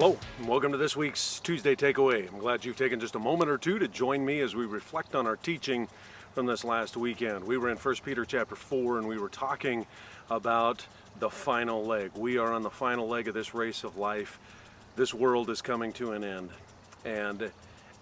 Hello, and welcome to this week's Tuesday Takeaway. I'm glad you've taken just a moment or two to join me as we reflect on our teaching from this last weekend. We were in 1 Peter chapter 4, and we were talking about the final leg. We are on the final leg of this race of life. This world is coming to an end. And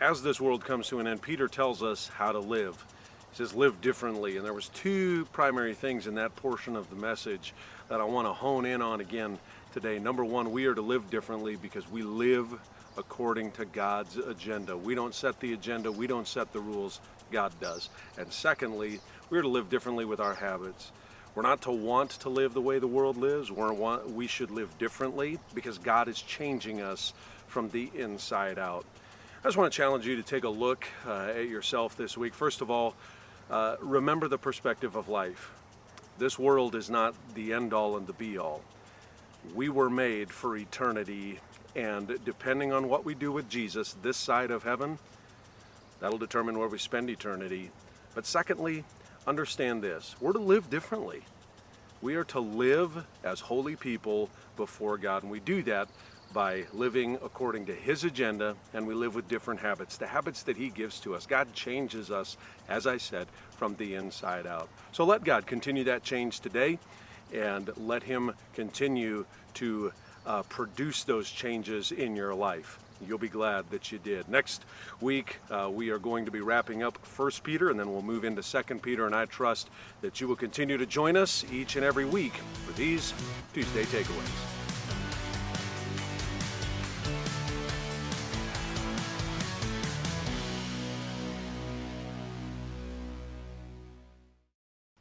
as this world comes to an end, Peter tells us how to live. He says, live differently. And there was two primary things in that portion of the message that I want to hone in on again today. Number one, we are to live differently because we live according to God's agenda. We don't set the agenda, we don't set the rules, God does. And secondly, we are to live differently with our habits. We're not to want to live the way the world lives. We should live differently because God is changing us from the inside out. I just want to challenge you to take a look at yourself this week. First of all, remember the perspective of life. This world is not the end all and the be all. We were made for eternity, and depending on what we do with Jesus this side of heaven, that'll determine where we spend eternity. But secondly, understand this. We're to live differently. We are to live as holy people before God, and we do that by living according to His agenda, and we live with different habits, the habits that He gives to us. God changes us, as I said, from the inside out. So let God continue that change today, and let Him continue to produce those changes in your life. You'll be glad that you did. Next week, we are going to be wrapping up 1 Peter, and then we'll move into 2 Peter, and I trust that you will continue to join us each and every week for these Tuesday Takeaways.